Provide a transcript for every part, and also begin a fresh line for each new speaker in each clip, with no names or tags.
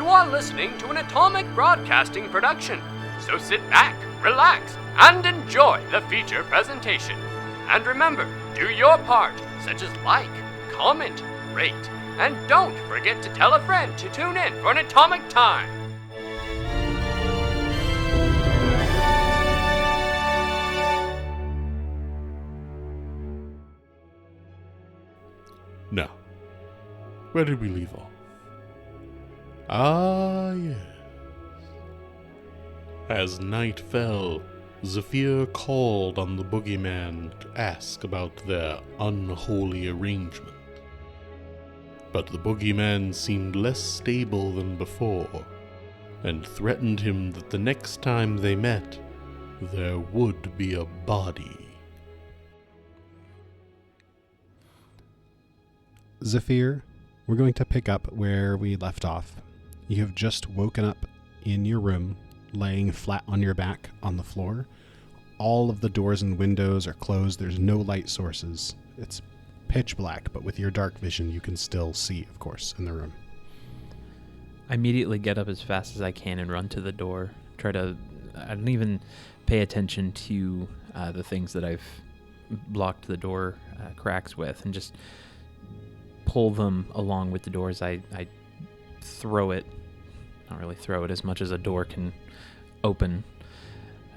You are listening to an Atomic Broadcasting production, so sit back, relax, and enjoy the feature presentation. And remember, do your part, such as like, comment, rate, and don't forget to tell a friend to tune in for an Atomic Time.
Now, where did we leave off? Ah, yes. As night fell, Zephyr called on the boogeyman to ask about their unholy arrangement. But the boogeyman seemed less stable than before, and threatened him that the next time they met, there would be a body.
Zephyr, we're going to pick up where we left off. You have just woken up in your room, laying flat on your back on the floor. All of the doors and windows are closed. There's no light sources. It's pitch black, but with your dark vision, you can still see, of course, in the room.
I immediately get up as fast as I can and run to the door. I don't even pay attention to the things that I've blocked the door cracks with, and just pull them along with the doors. I throw it, not really throw it as much as a door can open,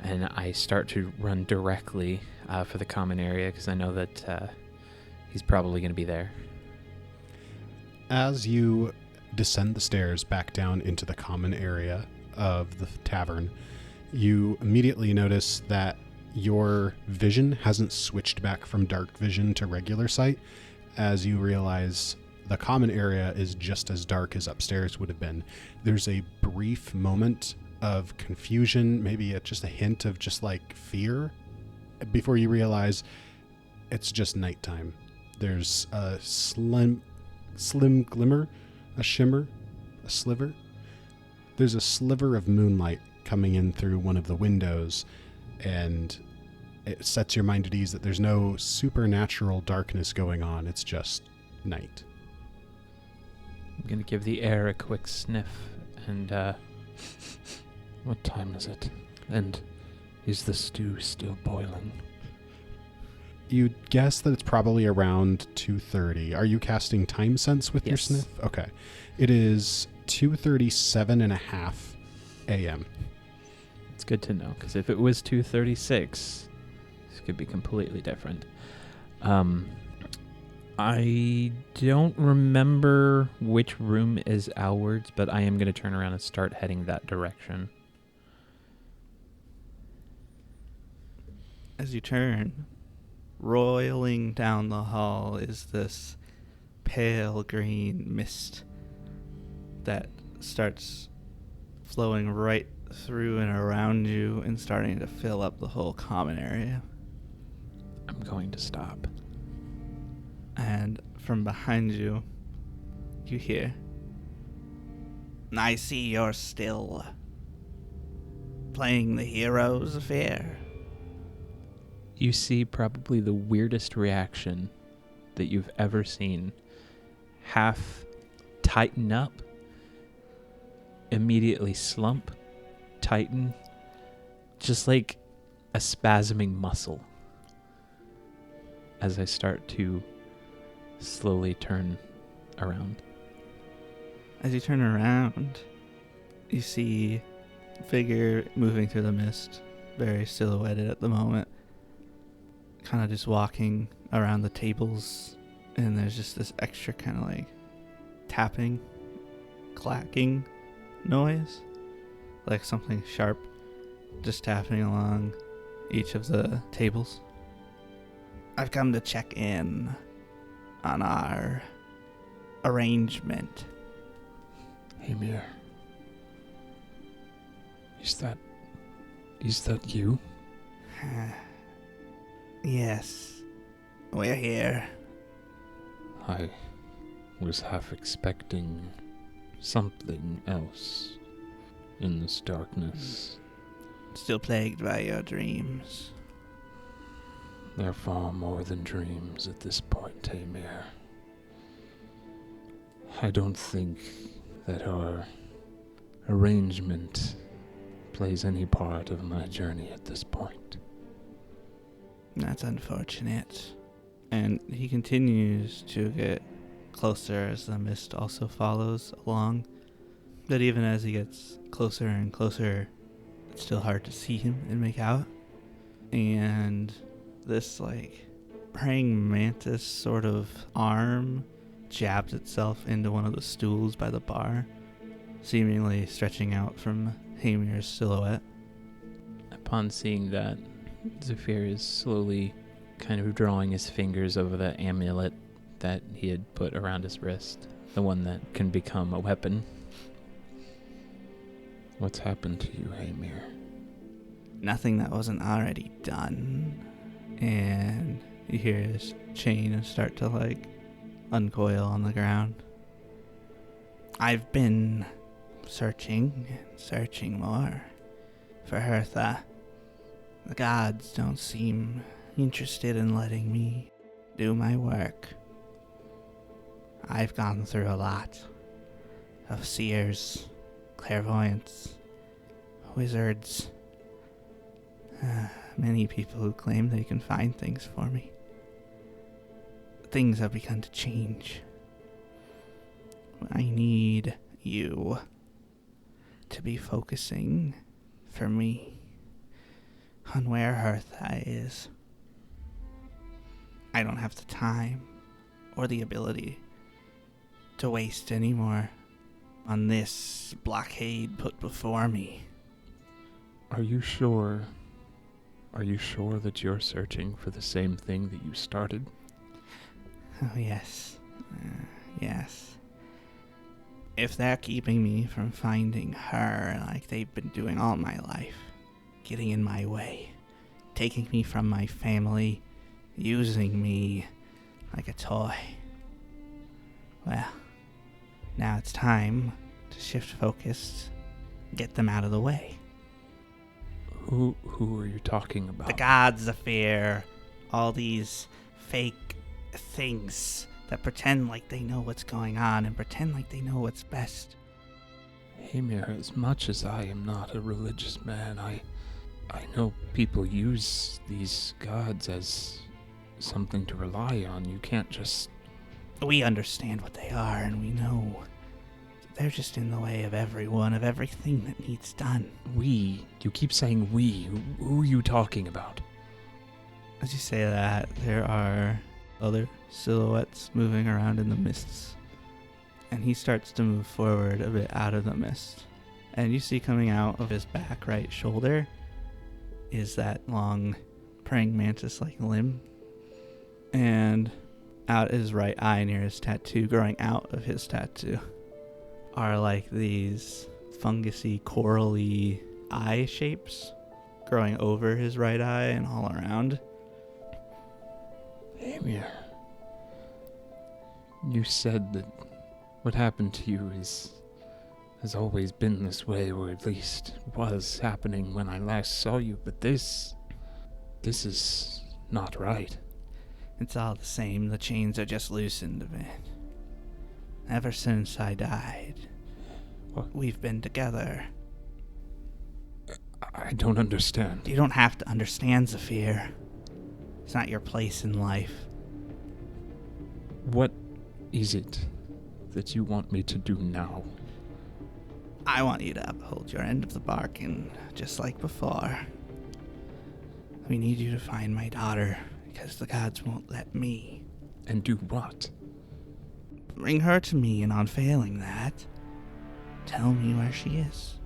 and I start to run directly for the common area because I know that he's probably going to be there.
As you descend the stairs back down into the common area of the tavern, you immediately notice that your vision hasn't switched back from dark vision to regular sight, as you realize the common area is just as dark as upstairs would have been. There's a brief moment of confusion, maybe just a hint of just like fear, before you realize it's just nighttime. There's a slim glimmer, a shimmer, a sliver. There's a sliver of moonlight coming in through one of the windows, and it sets your mind at ease that there's no supernatural darkness going on. It's just night.
I'm going to give the air a quick sniff, and
What time is it? And is the stew still boiling?
You'd guess that it's probably around 2:30. Are you casting time sense with your
Yes.
sniff? Okay. It is 2:37.5 a.m.
it's good to know, because if it was 2:36, this could be completely different. I don't remember which room is ours, but I am going to turn around and start heading that direction.
As you turn, roiling down the hall is this pale green mist that starts flowing right through and around you and starting to fill up the whole common area.
I'm going to stop.
And from behind you, you hear, "I see you're still playing the heroes of fear."
You see probably the weirdest reaction that you've ever seen. Half tighten up, immediately slump, tighten, just like a spasming muscle as I start to slowly turn around.
As you turn around, you see a figure moving through the mist, very silhouetted at the moment, kind of just walking around the tables, and there's just this extra kind of like tapping, clacking noise, like something sharp just tapping along each of the tables. "I've come to check in on our arrangement."
Hamir. Is that you?
Yes, we're here.
I was half expecting something else in this darkness.
Still plagued by your dreams.
They're far more than dreams at this point, Hamir. I don't think that our arrangement plays any part of my journey at this point.
That's unfortunate. And he continues to get closer as the mist also follows along. But even as he gets closer and closer, it's still hard to see him and make out. And this, praying mantis sort of arm jabs itself into one of the stools by the bar, seemingly stretching out from Hamir's silhouette.
Upon seeing that, Zephyr is slowly kind of drawing his fingers over the amulet that he had put around his wrist, the one that can become a weapon.
What's happened to you, Hamir?
Nothing that wasn't already done. And you hear his chain start to uncoil on the ground. I've been searching and searching more for Hertha. The gods don't seem interested in letting me do my work. I've gone through a lot of seers, clairvoyants, wizards, many people who claim they can find things for me. Things have begun to change. I need you to be focusing for me on where Hertha is. I don't have the time or the ability to waste anymore on this blockade put before me.
Are you sure? Are you sure that you're searching for the same thing that you started?
Oh, yes. Yes. If they're keeping me from finding her like they've been doing all my life, getting in my way, taking me from my family, using me like a toy, well, now it's time to shift focus, get them out of the way.
Who are you talking about?
The gods of fear, all these fake things that pretend like they know what's going on and pretend like they know what's best.
Hamir, as much as I am not a religious man, I know people use these gods as something to rely on. You can't just...
We understand what they are, and we know they're just in the way of everyone, of everything that needs done.
We? You keep saying we. Who are you talking about?
As you say that, there are other silhouettes moving around in the mists. And he starts to move forward a bit out of the mist. And you see coming out of his back right shoulder is that long praying mantis-like limb. And out his right eye near his tattoo, growing out of his tattoo, are these fungusy, corally eye shapes growing over his right eye and all around.
Hamir, you said that what happened to you has always been this way, or at least was happening when I last saw you, but this is not right.
It's all the same, the chains are just loosened a bit. Ever since I died, we've been together.
I don't understand.
You don't have to understand, Zephyr. It's not your place in life.
What is it that you want me to do now?
I want you to uphold your end of the bargain, just like before. We need you to find my daughter, because the gods won't let me.
And do what?
Bring her to me, and on failing that, tell me where she is.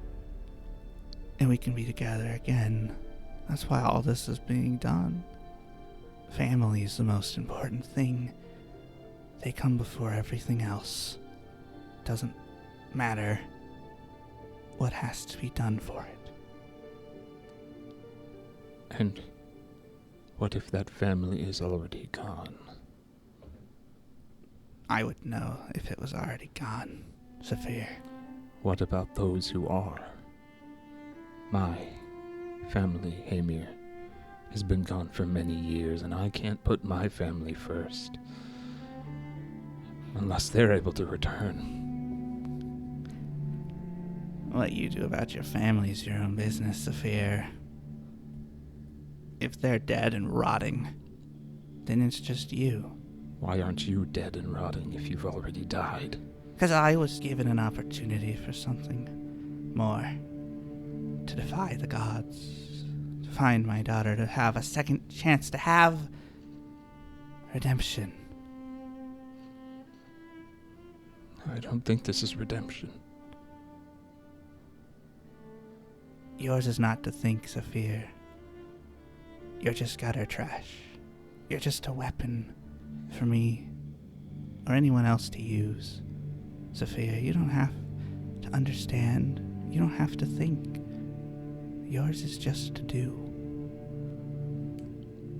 And we can be together again. That's why all this is being done. Family is the most important thing. They come before everything else. Doesn't matter what has to be done for it.
And what if that family is already gone?
I would know if it was already gone, Zephyr.
What about those who are? My family, Hamir, has been gone for many years, and I can't put my family first unless they're able to return.
Well, What you do about your family's your own business, Saphir. If they're dead and rotting, then it's just you.
Why aren't you dead and rotting if you've already died?
Because I was given an opportunity for something more. To defy the gods. To find my daughter, to have a second chance, to have redemption.
I don't think this is redemption.
Yours is not to think, Saphir. You're just gutter trash. You're just a weapon for me or anyone else to use. Saphir, you don't have to understand. You don't have to think. Yours is just to do.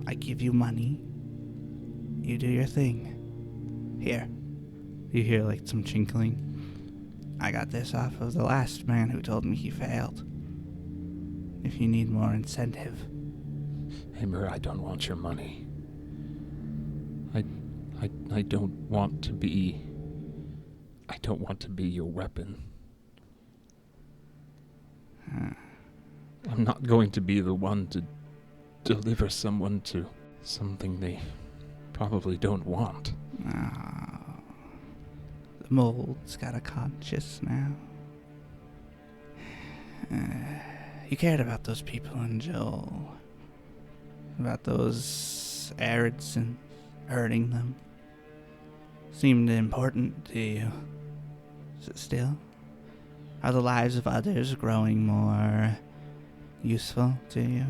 I give you money. You do your thing. Here. You hear like some chinkling. I got this off of the last man who told me he failed. If you need more incentive.
Hamer, I don't want your money. I don't want to be... I don't want to be your weapon. I'm not going to be the one to deliver someone to something they probably don't want.
Oh, the mold's got a conscience now. You cared about those people in Joel. About those arid synths, hurting them. Seemed important to you. Is it still? Are the lives of others growing more useful to you?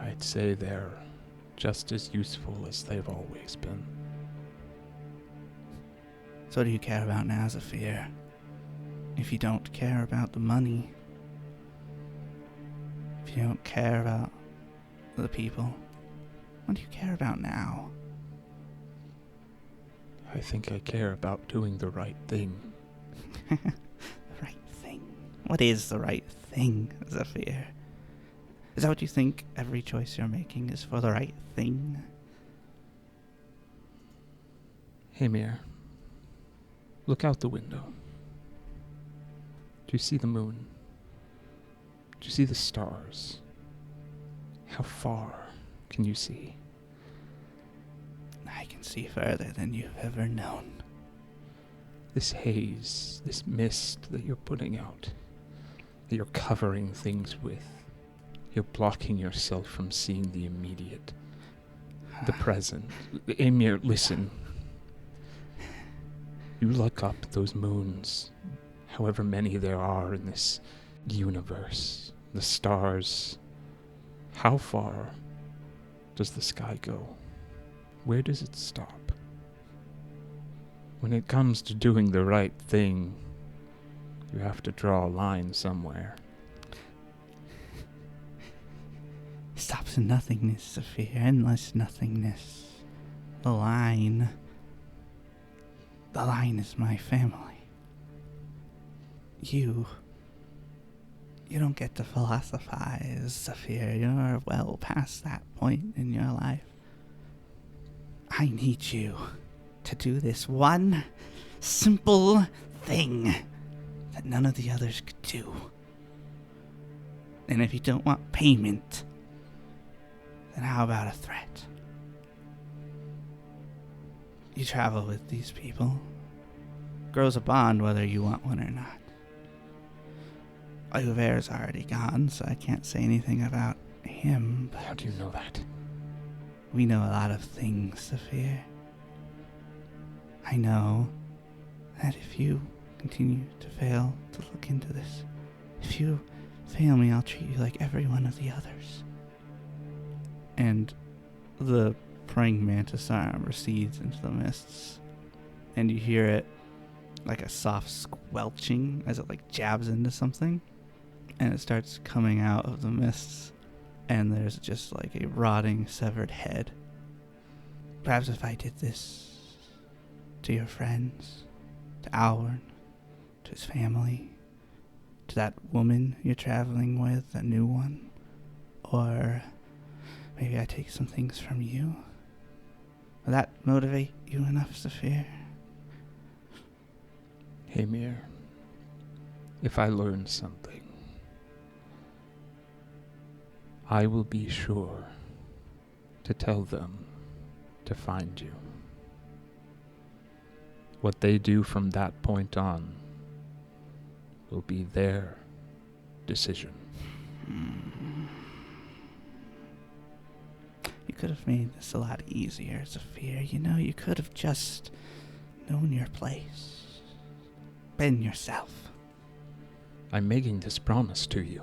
I'd say they're just as useful as they've always been.
So what do you care about now, Saphir? If you don't care about the money, if you don't care about the people, what do you care about now?
I think I care about doing the right thing.
The right thing? What is the right thing, Saphir? Is that what you think every choice you're making is for the right thing?
Hamer, look out the window. Do you see the moon? Do you see the stars? How far can you see?
I can see further than you've ever known.
This haze, this mist that you're putting out, that you're covering things with, you're blocking yourself from seeing the immediate, the present. Amir, listen. You look up at those moons, however many there are in this universe, the stars. How far does the sky go? Where does it stop? When it comes to doing the right thing, you have to draw a line somewhere.
It stops in nothingness, Saphir, endless nothingness. The line is my family. You don't get to philosophize, Saphir. You're well past that point in your life. I need you to do this one simple thing that none of the others could do. And if you don't want payment, then how about a threat? You travel with these people. Grows a bond whether you want one or not. Hubert's already gone, so I can't say anything about him. But
how do you know that?
We know a lot of things, Saphir. I know that if you continue to fail to look into this, if you fail me, I'll treat you like every one of the others. And the praying mantis arm recedes into the mists, and you hear it like a soft squelching as it like jabs into something, and it starts coming out of the mists, and there's just like a rotting, severed head. Perhaps if I did this to your friends, to Alwyn, to his family, to that woman you're traveling with, a new one, or maybe I take some things from you. Will that motivate you enough, Saphir?
Hamer, if I learn something, I will be sure to tell them to find you. What they do from that point on will be their decision.
You could have made this a lot easier, Zephyr. You know, you could have just known your place. Been yourself.
I'm making this promise to you.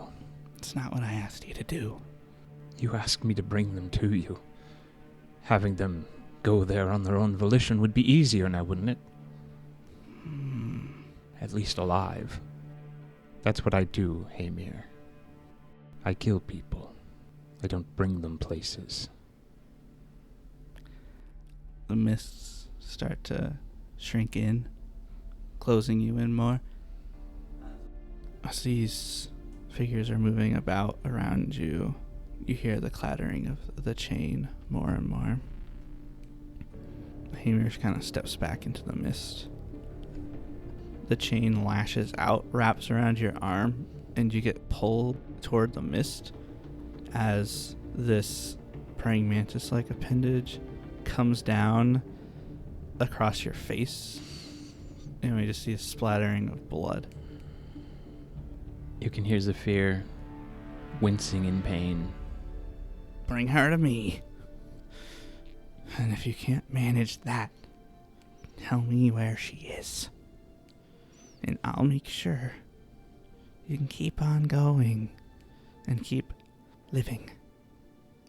It's not what I asked you to do.
You asked me to bring them to you. Having them go there on their own volition would be easier now, wouldn't it? At least alive. That's what I do, Hamir. I kill people. I don't bring them places.
The mists start to shrink in, closing you in more. As these figures are moving about around you, you hear the clattering of the chain more and more. Hamir kind of steps back into the mist. The chain lashes out, wraps around your arm, and you get pulled toward the mist as this praying mantis-like appendage comes down across your face, and we just see a splattering of blood.
You can hear Zephyr wincing in pain.
Bring her to me. And if you can't manage that, tell me where she is. And I'll make sure you can keep on going and keep living.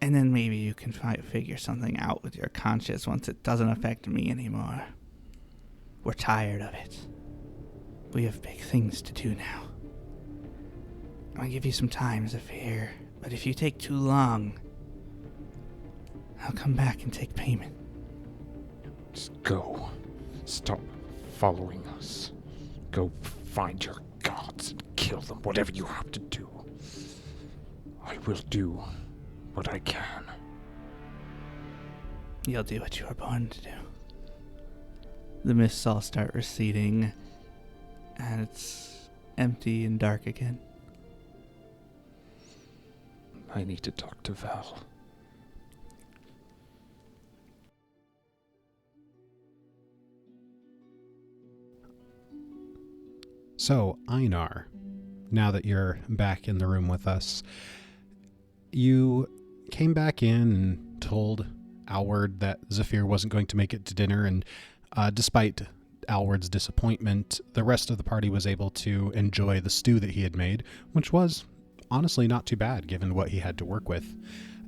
And then maybe you can figure something out with your conscience once it doesn't affect me anymore. We're tired of it. We have big things to do now. I'll give you some time, Zephyr, but if you take too long, I'll come back and take payment.
Just go. Stop following us. Go find your gods and kill them, whatever you have to do. I will do what I can.
You'll do what you were born to do. The mists all start receding, and it's empty and dark again.
I need to talk to Val.
So, Einar, now that you're back in the room with us, you came back in and told Alward that Zephyr wasn't going to make it to dinner, and despite Alward's disappointment, the rest of the party was able to enjoy the stew that he had made, which was honestly not too bad given what he had to work with.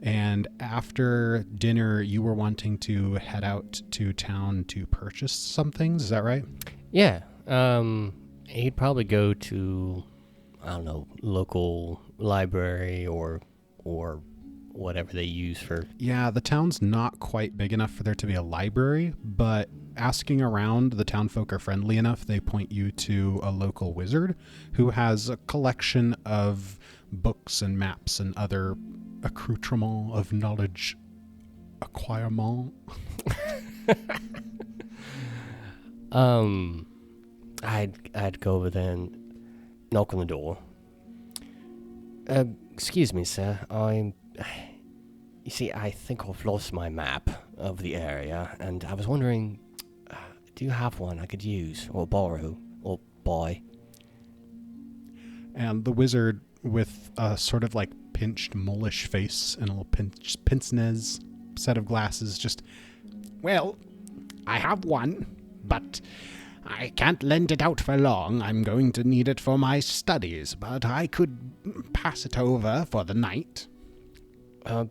And after dinner, you were wanting to head out to town to purchase some things, is that right?
Yeah, he'd probably go to, I don't know, local library or whatever they use for...
Yeah, the town's not quite big enough for there to be a library, but asking around, the townfolk are friendly enough. They point you to a local wizard who has a collection of books and maps and other accoutrement of knowledge acquirement.
I'd go over there and knock on the door. Excuse me, sir. You see, I think I've lost my map of the area, and I was wondering, do you have one I could use, or borrow, or buy?
And the wizard, with a sort of like pinched mulish face and a little pince-nez set of glasses, just, well, I have one, but I can't lend it out for long. I'm going to need it for my studies, but I could pass it over for the night.
I'll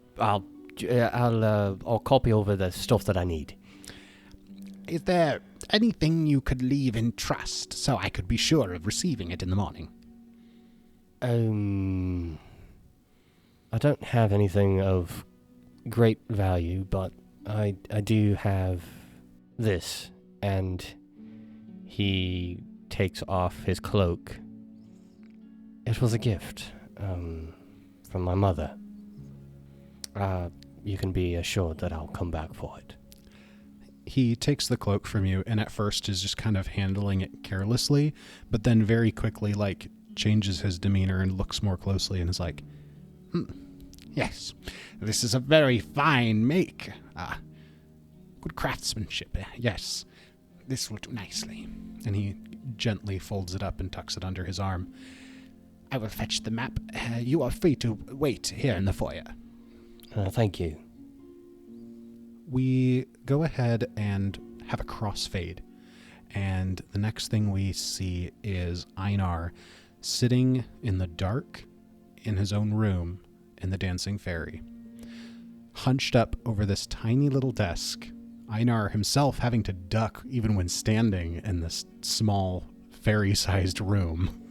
copy over the stuff that I need.
Is there anything you could leave in trust so I could be sure of receiving it in the morning?
I don't have anything of great value, but I do have this, and he takes off his cloak. It was a gift from my mother. You can be assured that I'll come back for it.
He takes the cloak from you and at first is just kind of handling it carelessly, but then very quickly, like, changes his demeanor and looks more closely and is like,
Yes, this is a very fine make. Good craftsmanship. Yes, this will do nicely.
and he gently folds it up and tucks it under his arm.
I will fetch the map. You are free to wait here in the foyer.
Thank you.
We go ahead and have a crossfade, and the next thing we see is Einar sitting in the dark in his own room in the Dancing Fairy, hunched up over this tiny little desk, Einar himself having to duck even when standing in this small fairy-sized room,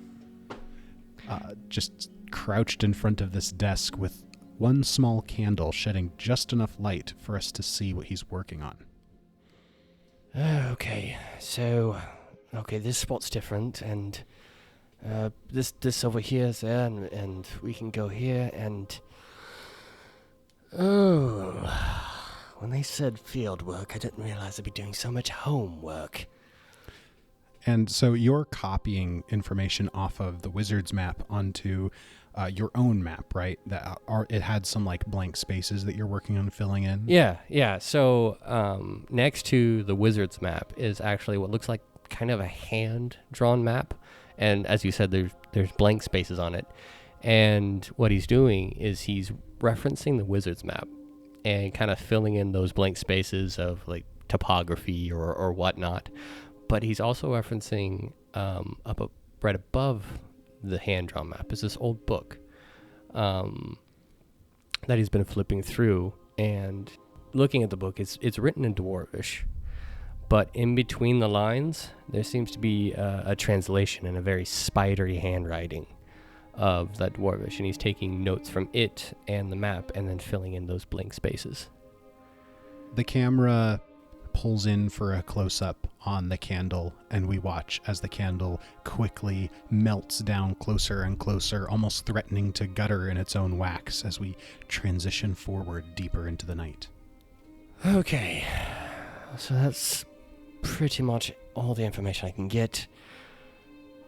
just crouched in front of this desk with one small candle shedding just enough light for us to see what he's working on.
Okay, so this spot's different, and this over here is there, and we can go here, and when they said field work, I didn't realize I'd be doing so much homework.
And so you're copying information off of the wizard's map onto your own map, right? That it had some like blank spaces that you're working on filling in.
Yeah. So next to the wizard's map is actually what looks like kind of a hand-drawn map, and as you said, there's blank spaces on it. And what he's doing is he's referencing the wizard's map and kind of filling in those blank spaces of like topography or whatnot. But he's also referencing right above the hand-drawn map is this old book that he's been flipping through, and looking at the book, it's written in Dwarvish, but in between the lines there seems to be a translation in a very spidery handwriting of that Dwarvish, and he's taking notes from it and the map and then filling in those blank spaces.
The camera pulls in for a close-up on the candle, and we watch as the candle quickly melts down closer and closer, almost threatening to gutter in its own wax as we transition forward deeper into the night.
Okay, so that's pretty much all the information I can get.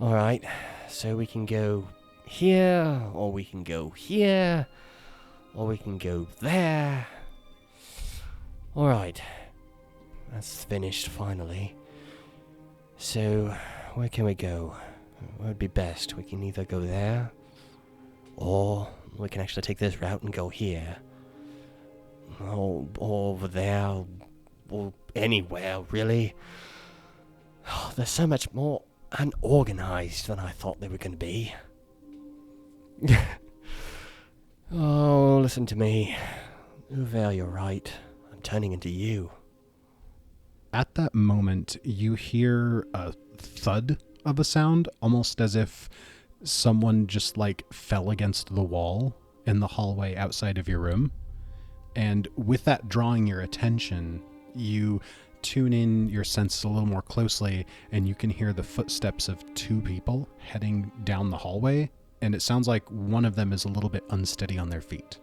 Alright, so we can go here, or we can go here, or we can go there. Alright, that's finished finally. So, where can we go? What would be best? We can either go there, or we can actually take this route and go here. Or over there, or anywhere, really. Oh, they're so much more unorganized than I thought they were going to be. Oh, listen to me. Uvel, you're right. I'm turning into you.
At that moment, you hear a thud of a sound, almost as if someone just like fell against the wall in the hallway outside of your room. And with that drawing your attention, you tune in your senses a little more closely, and you can hear the footsteps of two people heading down the hallway, and it sounds like one of them is a little bit unsteady on their feet.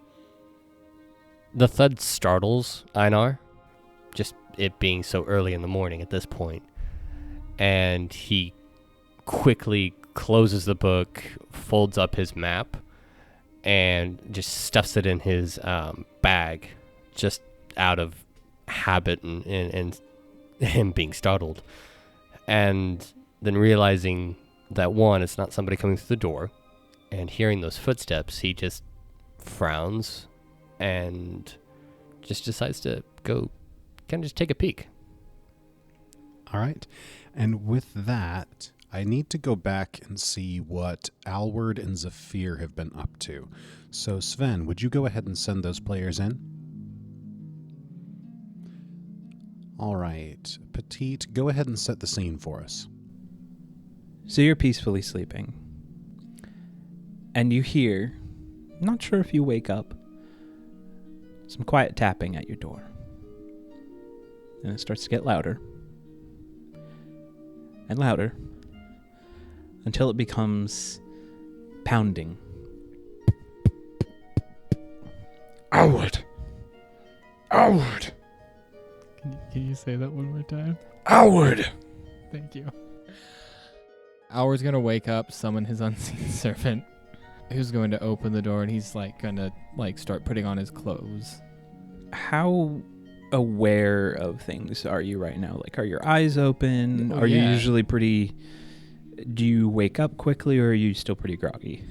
The thud startles Einar, just it being so early in the morning at this point, and he quickly closes the book, folds up his map, and just stuffs it in his bag, just out of habit and him being startled. And then realizing that one, it's not somebody coming through the door, and hearing those footsteps, he just frowns and just decides to go kind of just take a peek.
All right. And with that, I need to go back and see what Alward and Zephyr have been up to. So Sven, would you go ahead and send those players in? All right. Petite, go ahead and set the scene for us.
So you're peacefully sleeping, and you hear, not sure if you wake up, some quiet tapping at your door. And it starts to get louder and louder until it becomes pounding.
Outward! Outward!
Can you
you say that one more time?
Howard!
Thank you. Howard's gonna wake up, summon his unseen servant, who's going to open the door, and he's gonna start putting on his clothes.
How aware of things are you right now? Are your eyes open?
Oh,
are you
yeah.
usually pretty... Do you wake up quickly, or are you still pretty groggy?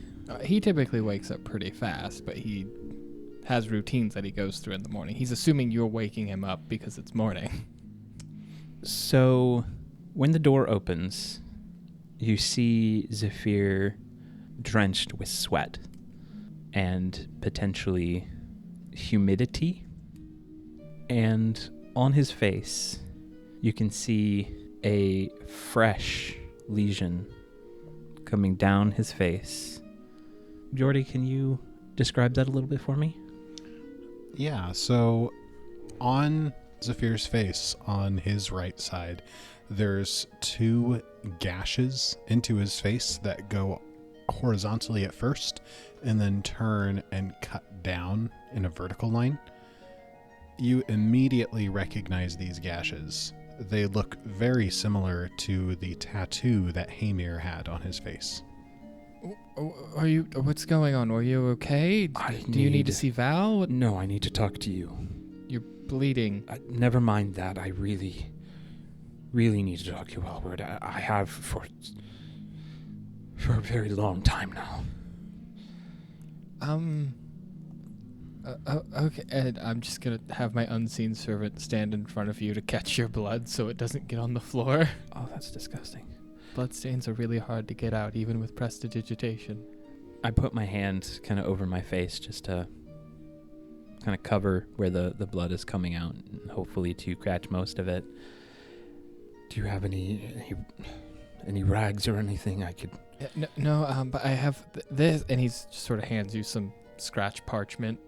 He typically wakes up pretty fast, but he has routines that he goes through in the morning. He's assuming you're waking him up because it's morning.
So, when the door opens, you see Zephyr drenched with sweat and potentially humidity. And on his face, you can see a fresh lesion coming down his face. Jordy, can you describe that a little bit for me?
Yeah, so on Zephyr's face, on his right side, there's 2 gashes into his face that go horizontally at first and then turn and cut down in a vertical line. You immediately recognize these gashes. They look very similar to the tattoo that Hamir had on his face.
Are you? What's going on? Are you okay? Do you need to see Val?
No, I need to talk to you.
You're bleeding.
Never mind that. I really need to talk to you, Albert. I have for a very long time now.
Okay, Ed, I'm just gonna have my unseen servant stand in front of you to catch your blood so it doesn't get on the floor.
Oh, that's disgusting.
Bloodstains are really hard to get out, even with prestidigitation.
I put my hand kind of over my face just to kind of cover where the blood is coming out, and hopefully to catch most of it.
Do you have any rags or anything I could...
No, but I have this, and he's just sort of hands you some scratch parchment.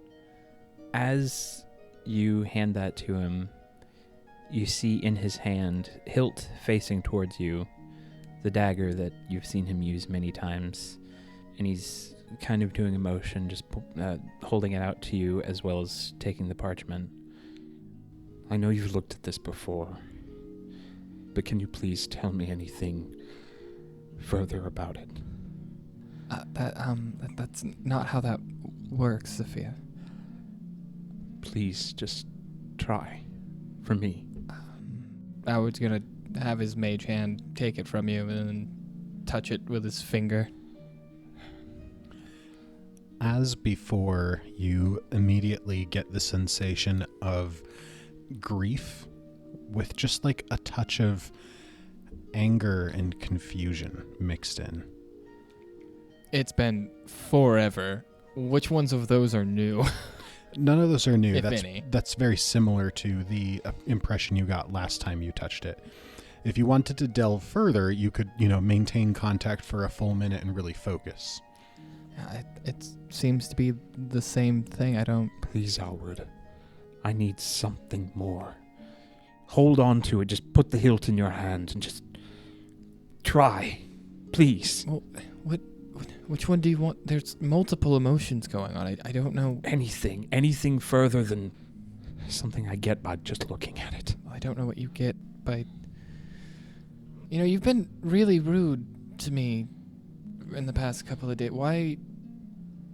As you hand that to him, you see in his hand, hilt facing towards you, the dagger that you've seen him use many times. And he's kind of doing a motion, just holding it out to you as well as taking the parchment.
I know you've looked at this before, but can you please tell me anything further about it?
That's not how that works, Sophia.
Please, just try. For me.
Howard's gonna have his mage hand take it from you and then touch it with his finger.
As before, you immediately get the sensation of grief with just a touch of anger and confusion mixed in.
It's been forever. Which ones of those are new?
None of those are new.
If any.
That's very similar to the impression you got last time you touched it. If you wanted to delve further, you could, maintain contact for a full minute and really focus.
It seems to be the same thing. I don't...
Please, Howard. I need something more. Hold on to it. Just put the hilt in your hand and just try. Please.
Well, which one do you want? There's multiple emotions going on. I don't know.
Anything further than something I get by just looking at it.
I don't know what you get by... you've been really rude to me in the past couple of days. Why?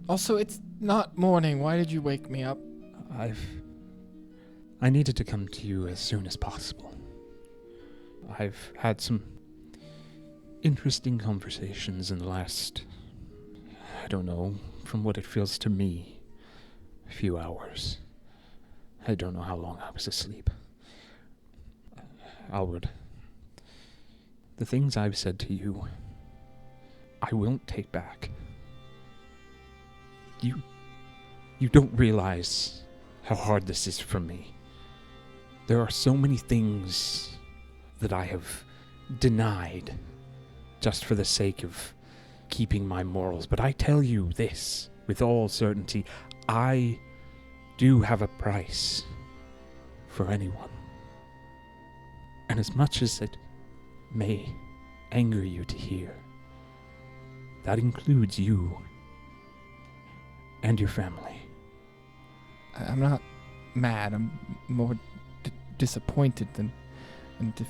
Also, it's not morning. Why did you wake me up?
I needed to come to you as soon as possible. I've had some interesting conversations in the last, I don't know, from what it feels to me, a few hours. I don't know how long I was asleep. Albert, the things I've said to you, I won't take back. You don't realize how hard this is for me. There are so many things that I have denied just for the sake of keeping my morals. But I tell you this with all certainty, I do have a price for anyone. And as much as it may anger you to hear, that includes you and your family.
I'm not mad. I'm more disappointed, then, and if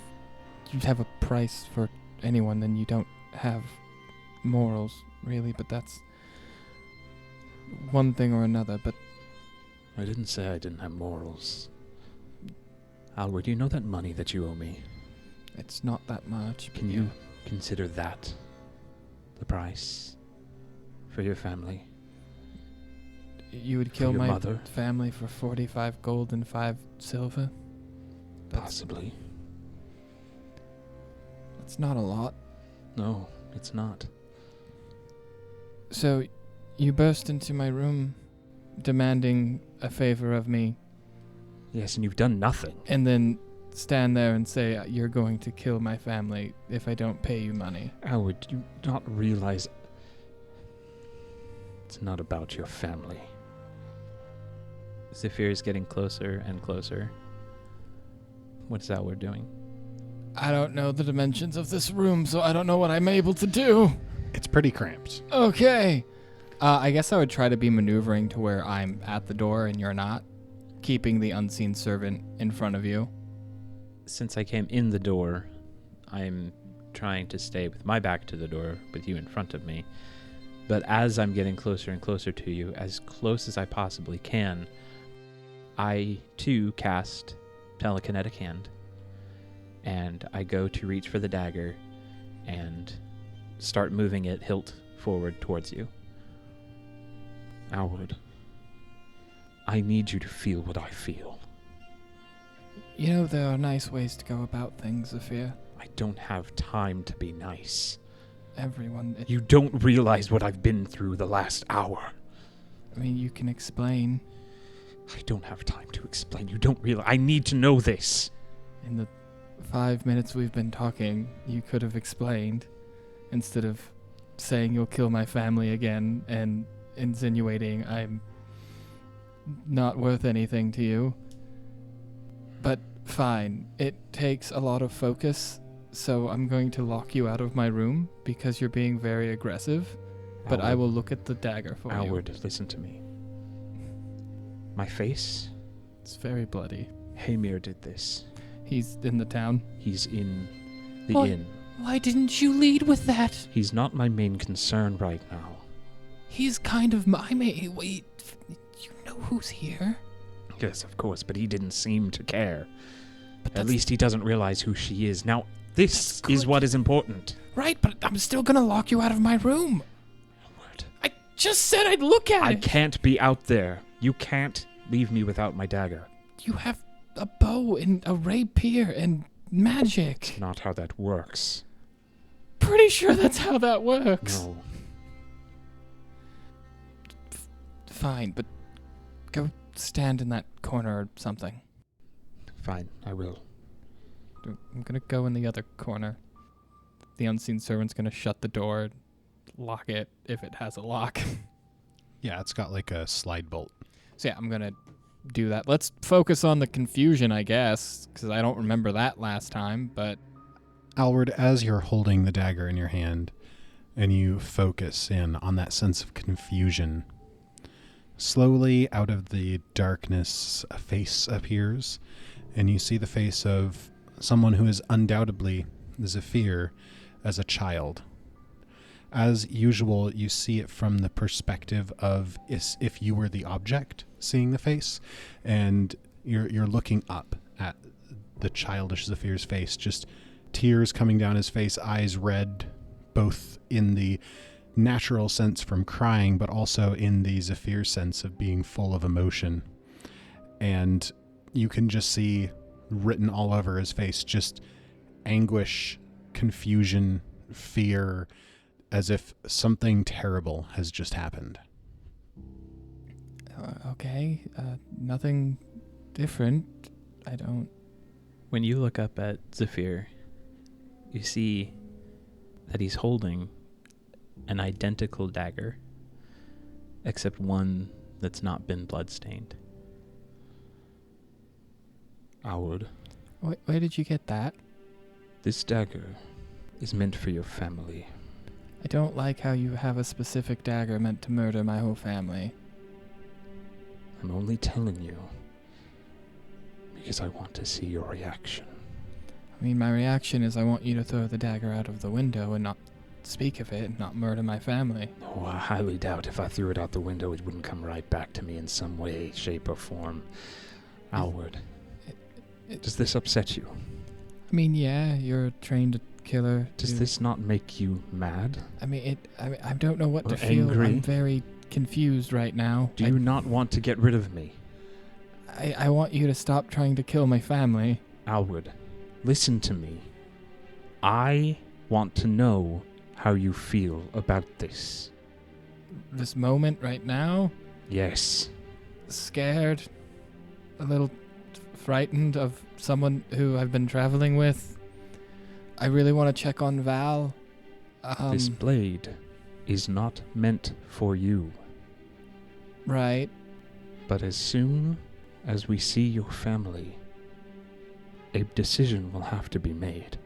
you have a price for anyone, then you don't have morals, really. But that's one thing or another. But
I didn't say I didn't have morals. Alward, you know that money that you owe me?
it's not that much.
Can you consider that the price for your family?
You would kill
your
my
mother?
family for 45 gold and 5 silver?
Possibly.
That's not a lot.
No, it's not.
So, you burst into my room demanding a favor of me,
Yes, and you've done nothing.
and then stand there and say you're going to kill my family if I don't pay you money.
Alward, do you not realize it's not about your family?
Zephyr is getting closer and closer. What is Alward doing?
I don't know the dimensions of this room, so I don't know what I'm able to do.
It's pretty cramped.
Okay. I guess I would try to be maneuvering to where I'm at the door and you're not, keeping the unseen servant in front of you.
Since I came in the door, I'm trying to stay with my back to the door with you in front of me. But as I'm getting closer and closer to you, as close as I possibly can, I too cast Telekinetic Hand. And I go to reach for the dagger and start moving it hilt forward towards you.
Alward, I need you to feel what I feel.
You know, there are nice ways to go about things, Zephyr.
I don't have time to be nice.
Everyone,
You don't realize what I've been through the last hour.
I mean, you can explain.
I don't have time to explain. You don't realize. I need to know this.
In the 5 minutes we've been talking, you could have explained, instead of saying you'll kill my family again and insinuating I'm not worth anything to you. But fine, it takes a lot of focus, so I'm going to lock you out of my room because you're being very aggressive, but I
Alward,
will look at the dagger for you.
Alward, listen to me. My face?
It's very bloody.
Hamir did this.
He's in the town.
He's in the
What?
inn.
Why didn't you lead with that?
He's not my main concern right now.
He's kind of my mate. Wait, you know who's here?
Yes, of course, but he didn't seem to care.
But
At
that's
least he doesn't realize who she is. Now, this
That's
is
good.
what is important.
right, but I'm still gonna lock you out of my room.
Alward,
I just said I'd look at
I
it.
can't be out there. You can't leave me without my dagger.
You have a bow and a rapier and magic.
Not how that works.
Pretty sure that's how that works.
No.
Fine, but go stand in that corner or something.
Fine, I will.
I'm gonna go in the other corner. The unseen servant's gonna shut the door, lock it if it has a lock.
Yeah, it's got like a slide bolt.
So yeah, I'm gonna do that. Let's focus on the confusion, I guess, because I don't remember that last time, but
Alward, as you're holding the dagger in your hand and you focus in on that sense of confusion, slowly out of the darkness a face appears, and you see the face of someone who is undoubtedly Zephyr as a child. As usual, you see it from the perspective of if you were the object seeing the face, and you're looking up at the childish Zephyr's face, just tears coming down his face, eyes red, both in the natural sense from crying, but also in the Zephyr sense of being full of emotion. And you can just see written all over his face just anguish, confusion, fear, as if something terrible has just happened.
okay, nothing different. I don't.
When you look up at Zephyr, you see that he's holding an identical dagger, except one that's not been bloodstained.
Alward,
Where did you get that?
this dagger is meant for your family.
I don't like how you have a specific dagger meant to murder my whole family.
I'm only telling you. because I want to see your reaction.
I mean, my reaction is I want you to throw the dagger out of the window and not speak of it and not murder my family.
Oh, I highly doubt if I threw it out the window, it wouldn't come right back to me in some way, shape, or form. Alward, does this upset you?
I mean, yeah, you're a trained killer.
Does this not make you mad?
I mean, I don't know what
Or
to feel.
angry?
I'm very confused right now.
Do you not want to get rid of me?
I want you to stop trying to kill my family.
Alward, listen to me. I want to know how you feel about this.
This moment right now,
Yes.
scared, a little frightened of someone who I've been traveling with. I really want to check on Val.
This blade is not meant for you.
Right.
But as soon as we see your family, a decision will have to be made.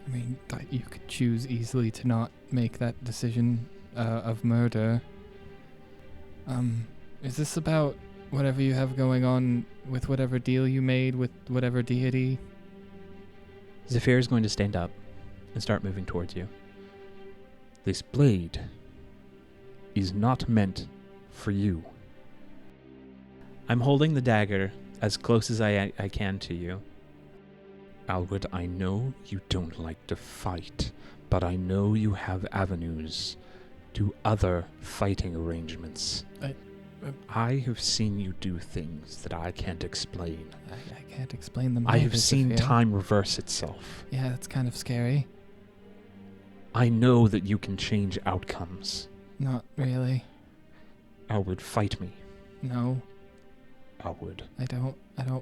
I mean, you could choose easily to not make that decision of murder. Is this about whatever you have going on with whatever deal you made with whatever deity?
Zephyr is going to stand up and start moving towards you.
This blade is not meant for you.
I'm holding the dagger as close as I can to you.
Alward, I know you don't like to fight, but I know you have avenues to other fighting arrangements. I have seen you do things that I can't explain.
I can't explain them.
I have
either,
seen
Zephyr.
time reverse itself.
Yeah, that's kind of scary.
I know that you can change outcomes.
Not really.
Alward, fight me.
No,
Alward,
I don't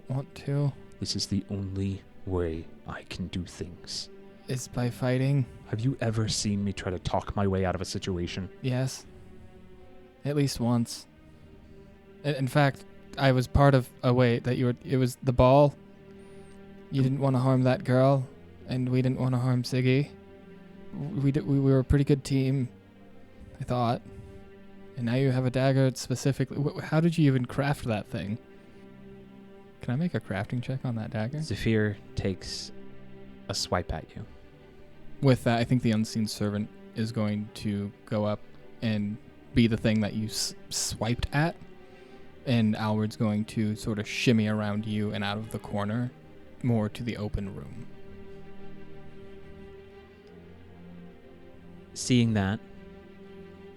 want to.
this is the only way I can do things.
Is by fighting?
Have you ever seen me try to talk my way out of a situation?
Yes. At least once. In fact, I was part of a way that it was the ball. You didn't want to harm that girl, and we didn't want to harm Siggy. We were a pretty good team, I thought. And now you have a dagger specifically. How did you even craft that thing? Can I make a crafting check on that dagger?
Zephyr takes a swipe at you.
With that, I think the unseen servant is going to go up and be the thing that you swiped at. And Alward's going to sort of shimmy around you and out of the corner, more to the open room.
Seeing that,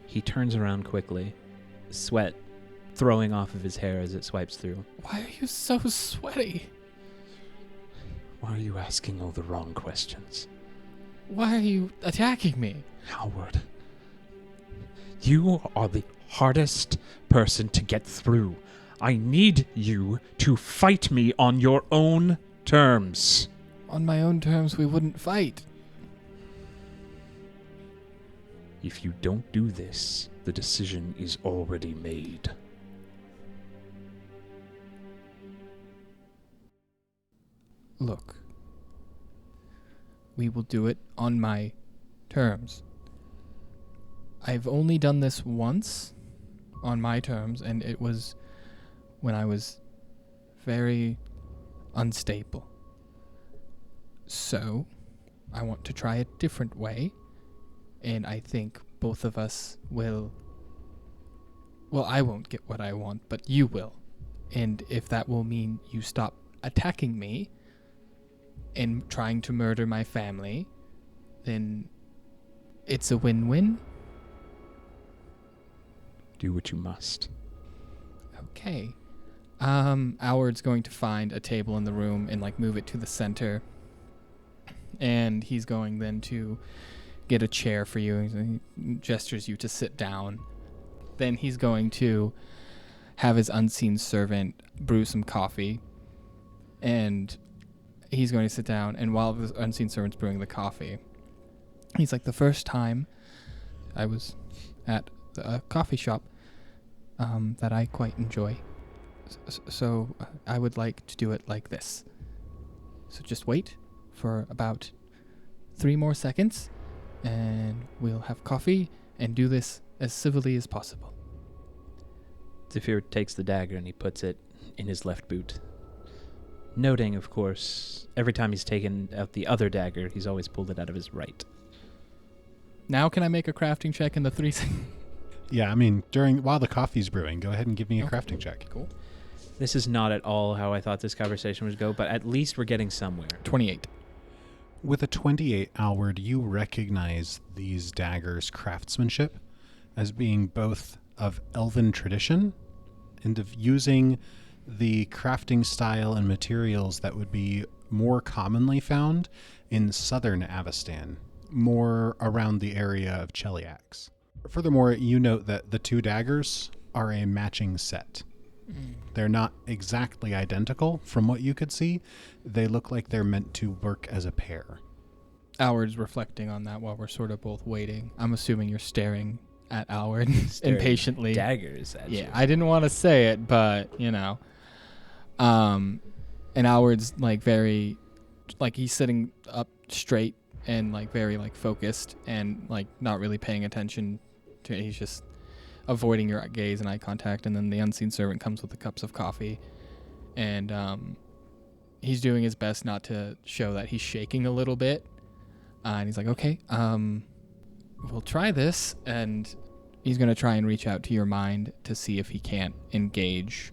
he turns around quickly, sweat throwing off of his hair as it swipes through.
Why are you so sweaty?
Why are you asking all the wrong questions?
Why are you attacking me?
Howard, you are the hardest person to get through. I need you to fight me on your own terms.
On my own terms, we wouldn't fight.
If you don't do this, the decision is already made.
Look, we will do it on my terms. I've only done this once on my terms, and it was when I was very unstable. So, I want to try a different way, and I think both of us will... Well, I won't get what I want, but you will. And if that will mean you stop attacking me and trying to murder my family, then it's a win-win.
Do what you must.
Okay. Howard's going to find a table in the room and move it to the center. And he's going then to get a chair for you. He gestures you to sit down. Then he's going to have his unseen servant brew some coffee. And he's going to sit down, and while the unseen servant's brewing the coffee, he's like, the first time I was at a coffee shop that I quite enjoy. So I would like to do it like this. So just wait for about 3 more seconds, and we'll have coffee and do this as civilly as possible.
Zephyr takes the dagger and he puts it in his left boot. Noting, of course, every time he's taken out the other dagger, he's always pulled it out of his right.
Now can I make a crafting check in the 3
Yeah, I mean, while the coffee's brewing, go ahead and give me a crafting check.
Cool.
This is not at all how I thought this conversation would go, but at least we're getting somewhere.
28.
With a 28, Alward, you recognize these daggers' craftsmanship as being both of elven tradition and of using the crafting style and materials that would be more commonly found in southern Avestan, more around the area of Cheliax. Furthermore, you note that the 2 daggers are a matching set. They're not exactly identical from what you could see. They look like they're meant to work as a pair.
Alward's reflecting on that while we're sort of both waiting. I'm assuming you're staring at Alward
Staring
impatiently.
Daggers at you.
Yeah, I didn't want to say it, but, you know. And Alward's, like, very, like, he's sitting up straight and, like, very, like, focused and, like, not really paying attention to it. He's just avoiding your gaze and eye contact. And then the unseen servant comes with the cups of coffee. And he's doing his best not to show that he's shaking a little bit. And he's like, okay, we'll try this. And he's going to try and reach out to your mind to see if he can't engage.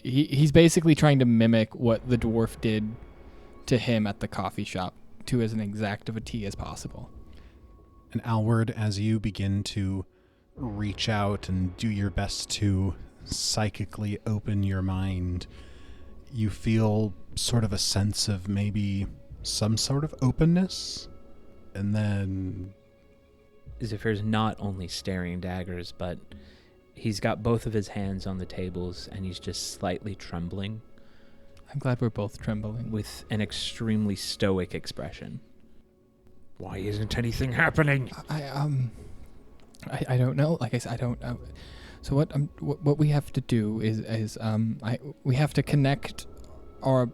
He's basically trying to mimic what the dwarf did to him at the coffee shop, to as an exact of a T as possible.
And Alward, as you begin to reach out and do your best to psychically open your mind, you feel sort of a sense of maybe some sort of openness. And then
Zephyr's not only staring daggers, but he's got both of his hands on the tables and he's just slightly trembling.
I'm glad we're both trembling.
With an extremely stoic expression.
Why isn't anything happening?
I don't know. Like I said, I don't know. So what we have to do is we have to connect our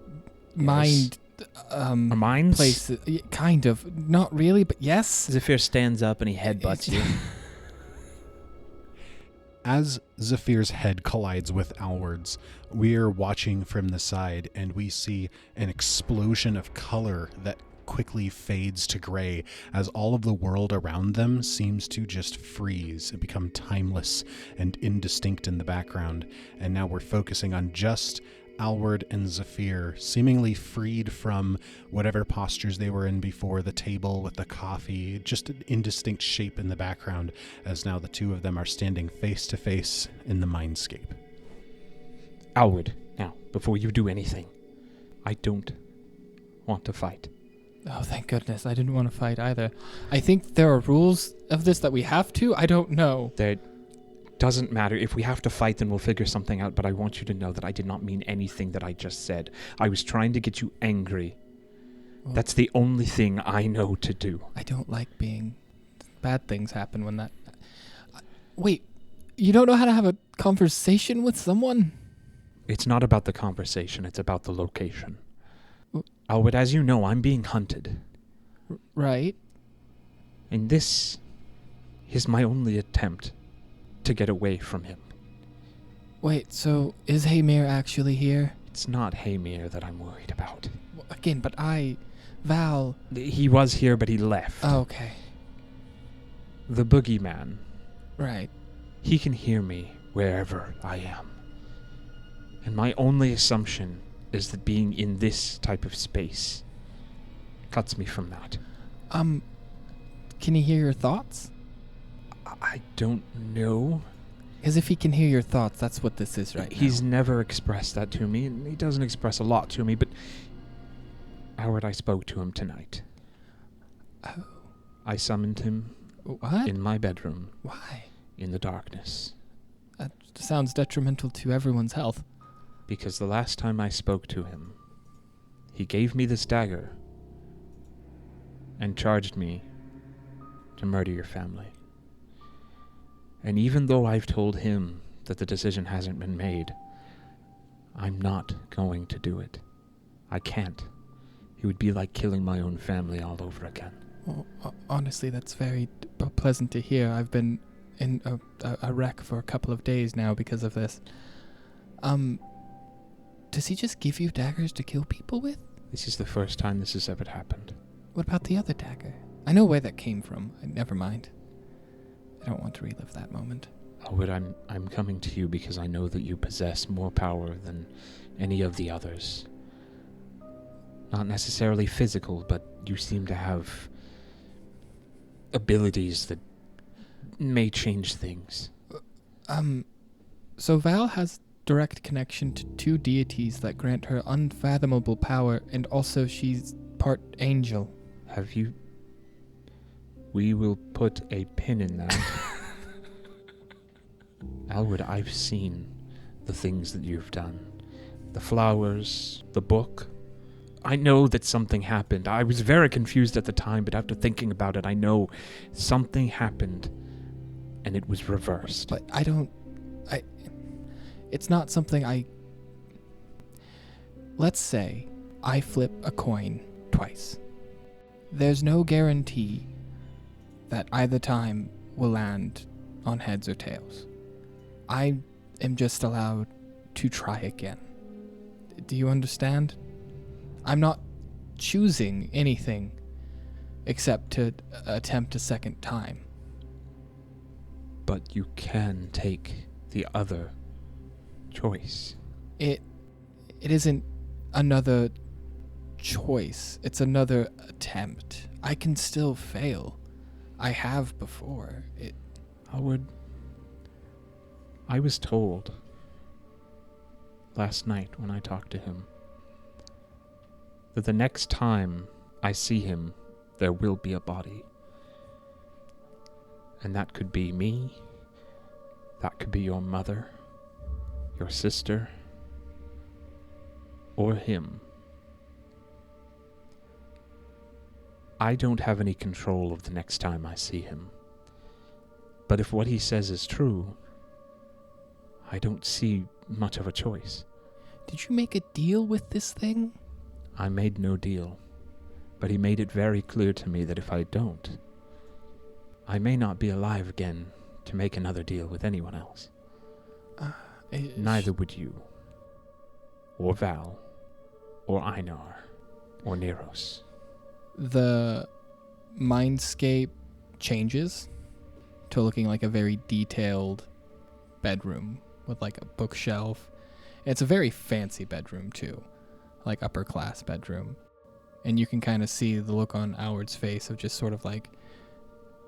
mind.
Our minds?
Place, kind of. Not really, but yes.
Zephyr stands up and he headbutts you.
As Zephyr's head collides with Alward's, we're watching from the side and we see an explosion of color that quickly fades to gray as all of the world around them seems to just freeze and become timeless and indistinct in the background. And now we're focusing on just Alward and Zephyr, seemingly freed from whatever postures they were in before, the table with the coffee, just an indistinct shape in the background, as now the 2 of them are standing face to face in the mindscape.
Alward, now, before you do anything, I don't want to fight.
Oh, thank goodness. I didn't want to fight either. I think there are rules of this that we have to. I don't know.
There doesn't matter. If we have to fight, then we'll figure something out, but I want you to know that I did not mean anything that I just said. I was trying to get you angry. Well, that's the only thing I know to do.
I don't like being... Bad things happen when that... Wait, you don't know how to have a conversation with someone?
It's not about the conversation, it's about the location. Alward, as you know, I'm being hunted.
Right.
And this is my only attempt to get away from him.
Wait, so is Haymir actually here?
It's not Haymir that I'm worried about.
Well, again, but Val...
He was here, but he left.
Oh, okay.
The boogeyman.
Right.
He can hear me wherever I am. And my only assumption is that being in this type of space cuts me from that.
Can he hear your thoughts?
I don't know.
Because if he can hear your thoughts, that's what this is right now.
He's never expressed that to me, and he doesn't express a lot to me, but Howard, I spoke to him tonight.
Oh.
I summoned him
What?
in my bedroom.
Why?
In the darkness.
That sounds detrimental to everyone's health.
Because the last time I spoke to him, he gave me this dagger and charged me to murder your family. And even though I've told him that the decision hasn't been made, I'm not going to do it. I can't. It would be like killing my own family all over again.
Well, honestly, that's very pleasant to hear. I've been in a wreck for a couple of days now because of this. Does he just give you daggers to kill people with?
This is the first time this has ever happened.
What about the other dagger? I know where that came from. Never mind. I don't want to relive that moment.
Howard, I'm coming to you because I know that you possess more power than any of the others. Not necessarily physical, but you seem to have abilities that may change things.
So Val has direct connection to 2 deities that grant her unfathomable power, and also she's part angel.
Have you... We will put a pin in that. Alwood, I've seen the things that you've done. The flowers, the book. I know that something happened. I was very confused at the time, but after thinking about it, I know something happened, and it was reversed.
But it's not something Let's say I flip a coin twice. There's no guarantee that either time will land on heads or tails. I am just allowed to try again. Do you understand? I'm not choosing anything except to attempt a second time.
But you can take the other choice.
It isn't another choice. It's another attempt. I can still fail. I have before.
Howard, I was told last night when I talked to him that the next time I see him, there will be a body. And that could be me. That could be your mother, your sister, or him. I don't have any control of the next time I see him. But if what he says is true, I don't see much of a choice.
Did you make a deal with this thing?
I made no deal, but he made it very clear to me that if I don't, I may not be alive again to make another deal with anyone else. Neither would you, or Val, or Einar, or Neros.
The mindscape changes to looking like a very detailed bedroom with like a bookshelf. It's a very fancy bedroom too, like upper class bedroom. And you can kind of see the look on Alward's face of just sort of like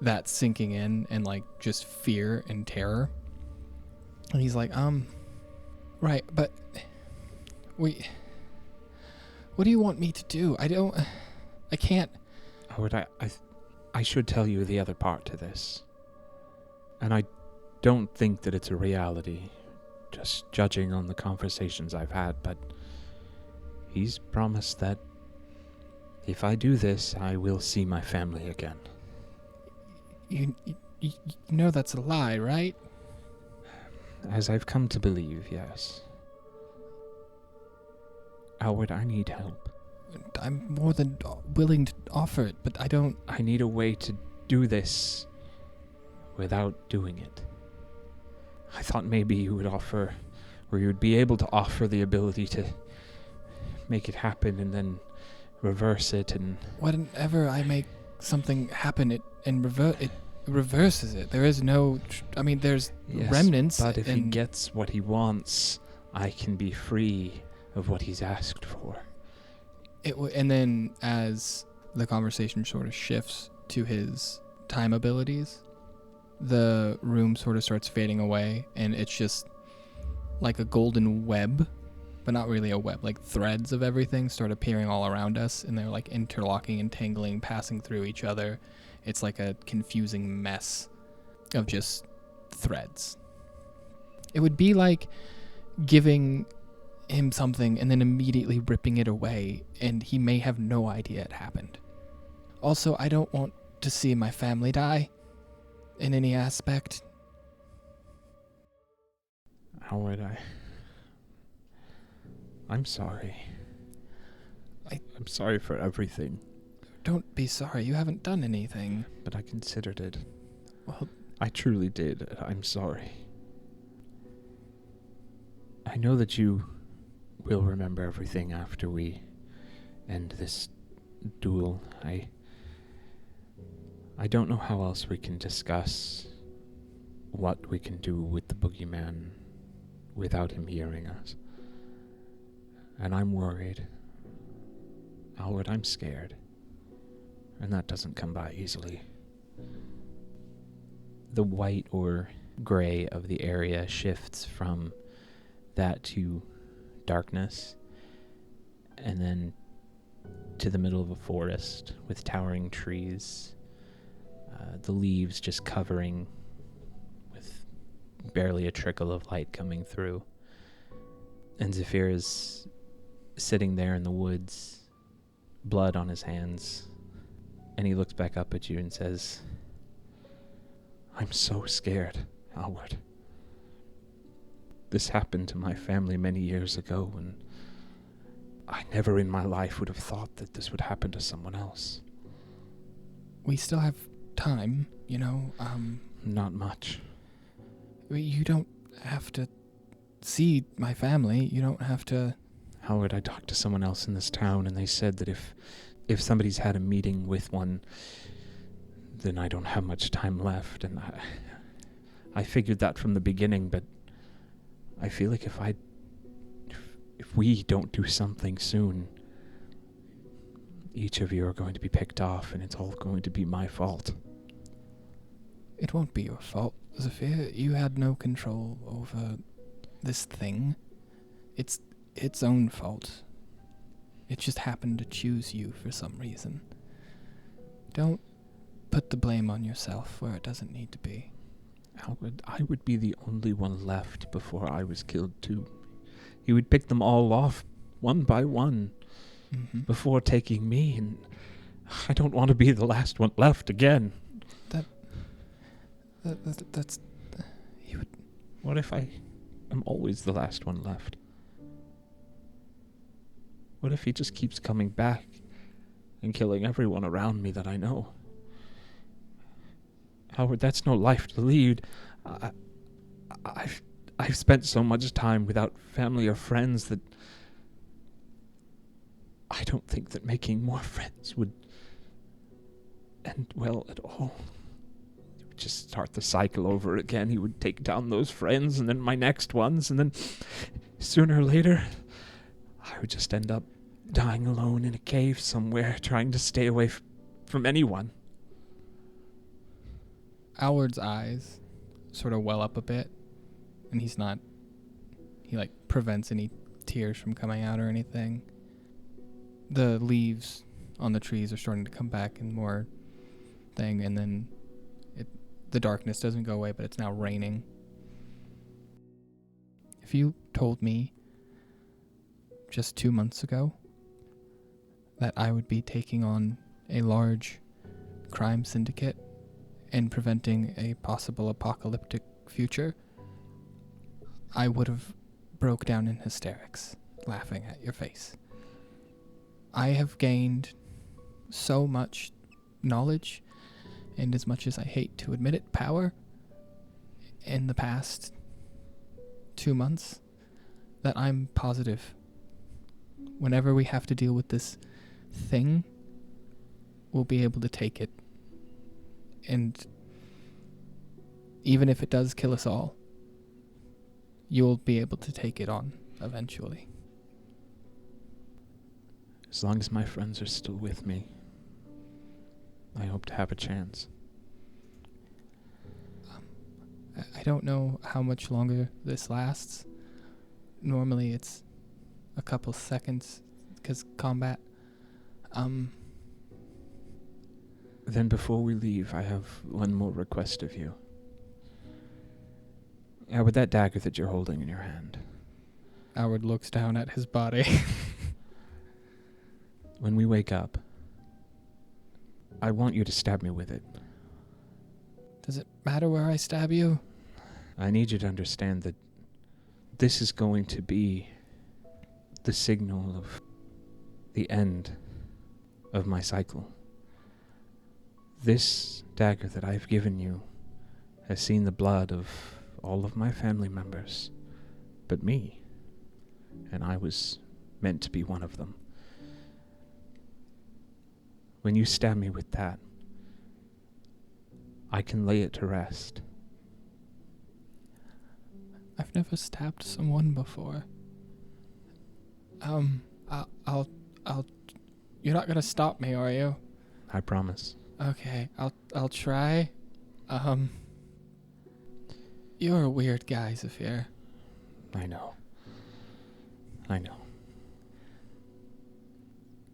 that sinking in and like just fear and terror. And he's like, right, but what do you want me to do? I can't.
Howard, I should tell you the other part to this. And I don't think that it's a reality, just judging on the conversations I've had, but he's promised that if I do this, I will see my family again.
You know that's a lie, right?
As I've come to believe, yes. Howard, I need help.
I'm more than willing to offer it, but
I need a way to do this without doing it. I thought maybe you would offer, or you would be able to offer the ability to make it happen and then reverse it and...
Whenever I make something happen, it reverses it. There is no... there's remnants.
But if he gets what he wants, I can be free of what he's asked for.
And then as the conversation sort of shifts to his time abilities, the room sort of starts fading away, and it's just like a golden web, but not really a web. Like threads of everything start appearing all around us, and they're like interlocking and tangling, passing through each other. It's like a confusing mess of just threads. It would be like giving him something and then immediately ripping it away, and he may have no idea it happened. Also, I don't want to see my family die in any aspect.
Howard, I'm sorry. I'm sorry for everything.
Don't be sorry. You haven't done anything.
But I considered it.
Well,
I truly did. I'm sorry. I know that you will remember everything after we end this duel. I don't know how else we can discuss what we can do with the boogeyman without him hearing us. And I'm worried. Howard, I'm scared. And that doesn't come by easily.
The white or gray of the area shifts from that to darkness, and then to the middle of a forest with towering trees, the leaves just covering with barely a trickle of light coming through. And Zephyr is sitting there in the woods, blood on his hands, and he looks back up at you and says,
I'm so scared, Howard. This happened to my family many years ago, and I never in my life would have thought that this would happen to someone else.
We still have time,
Not much.
You don't have to see my family. You don't have to...
Howard, I talked to someone else in this town, and they said that if somebody's had a meeting with one, then I don't have much time left, and I figured that from the beginning, but I feel like if we don't do something soon, each of you are going to be picked off, and it's all going to be my fault.
It won't be your fault, Zephyr. You had no control over this thing. It's its own fault. It just happened to choose you for some reason. Don't put the blame on yourself where it doesn't need to be.
Howard, I would be the only one left before I was killed too. He would pick them all off, one by one, before taking me, and I don't want to be the last one left again.
That's... You would...
What if I am always the last one left? What if he just keeps coming back and killing everyone around me that I know? Howard, that's no life to lead. I've spent so much time without family or friends that I don't think that making more friends would end well at all. It would just start the cycle over again. He would take down those friends and then my next ones, and then sooner or later I would just end up dying alone in a cave somewhere, trying to stay away from anyone.
Alward's eyes sort of well up a bit, and he prevents any tears from coming out or anything. The leaves on the trees are starting to come back and more thing, and then the darkness doesn't go away, but it's now raining. If you told me just 2 months ago that I would be taking on a large crime syndicate and preventing a possible apocalyptic future, I would have broke down in hysterics, laughing at your face. I have gained so much knowledge, and as much as I hate to admit it, power, in the past 2 months, that I'm positive whenever we have to deal with this thing, we'll be able to take it. And even if it does kill us all, you'll be able to take it on eventually.
As long as my friends are still with me, I hope to have a chance.
I don't know how much longer this lasts. Normally it's a couple seconds because combat.
Then before we leave, I have one more request of you. With that dagger that you're holding in your hand.
Howard looks down at his body.
When we wake up, I want you to stab me with it.
Does it matter where I stab you?
I need you to understand that this is going to be the signal of the end of my cycle. This dagger that I've given you has seen the blood of all of my family members, but me. and I was meant to be one of them. When you stab me with that, I can lay it to rest.
I've never stabbed someone before. I'll. You're not gonna stop me, are you?
I promise.
Okay, I'll try. You're a weird guy, Zafir.
I know.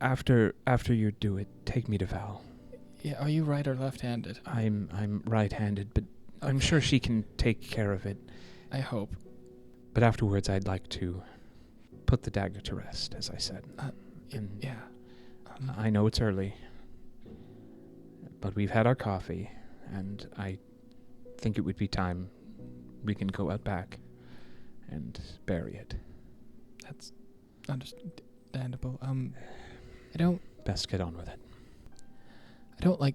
After you do it, take me to Val.
Yeah, are you right or left-handed?
I'm right-handed, but I'm sure she can take care of it.
I hope.
But afterwards, I'd like to put the dagger to rest, as I said.
Yeah.
I know it's early, but we've had our coffee, and I think it would be time we can go out back and bury it.
That's understandable. I don't
Best get on with it.
like.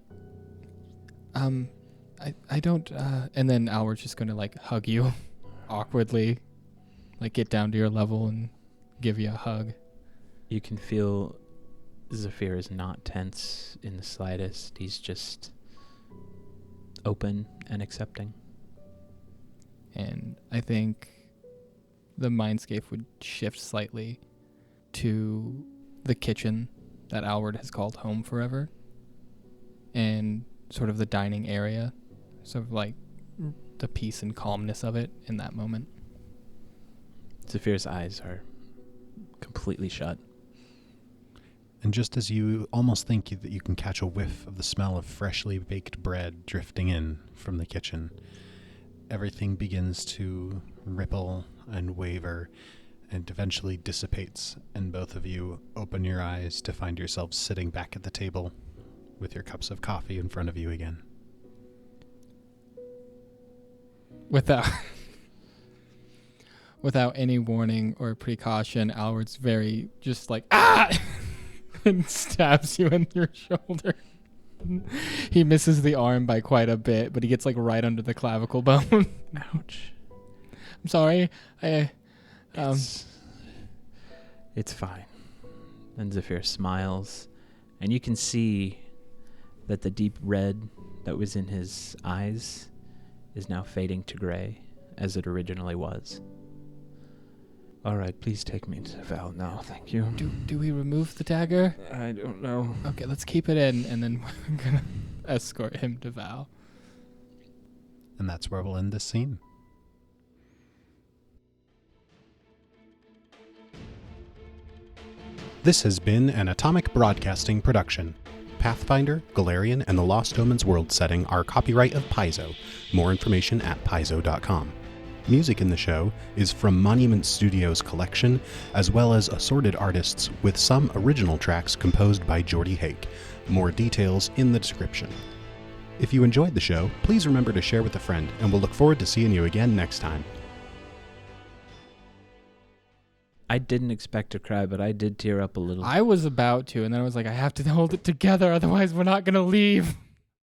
I don't. And then Alward's just gonna like hug you, awkwardly, like get down to your level and give you a hug.
You can feel Zafir is not tense in the slightest. He's just open and accepting.
And I think the mindscape would shift slightly to the kitchen that Alward has called home forever, and sort of the dining area, sort of like the peace and calmness of it in that moment.
Zafir's eyes are completely shut.
And just as you almost think that you can catch a whiff of the smell of freshly baked bread drifting in from the kitchen, everything begins to ripple and waver and eventually dissipates, and both of you open your eyes to find yourselves sitting back at the table with your cups of coffee in front of you again.
Without any warning or precaution, Alward's very just like, ah! and stabs you in your shoulder. He misses the arm by quite a bit, but he gets like right under the clavicle bone.
Ouch.
I'm sorry.
It's fine. And Zafir smiles, and you can see that the deep red that was in his eyes is now fading to gray, as it originally was.
All right, please take me to Val now, thank you.
Do we remove the dagger?
I don't know.
Okay, let's keep it in, and then we're gonna escort him to Val.
And that's where we'll end this scene. This has been an Atomic Broadcasting production. Pathfinder, Galarian, and the Lost Omens world setting are copyright of Paizo. More information at paizo.com. Music in the show is from Monument Studios' collection, as well as assorted artists, with some original tracks composed by Jordy Hake. More details in the description. If you enjoyed the show, please remember to share with a friend, and we'll look forward to seeing you again next time.
I didn't expect to cry, but I did tear up a little.
I was about to, and then I was like, I have to hold it together, otherwise we're not gonna leave.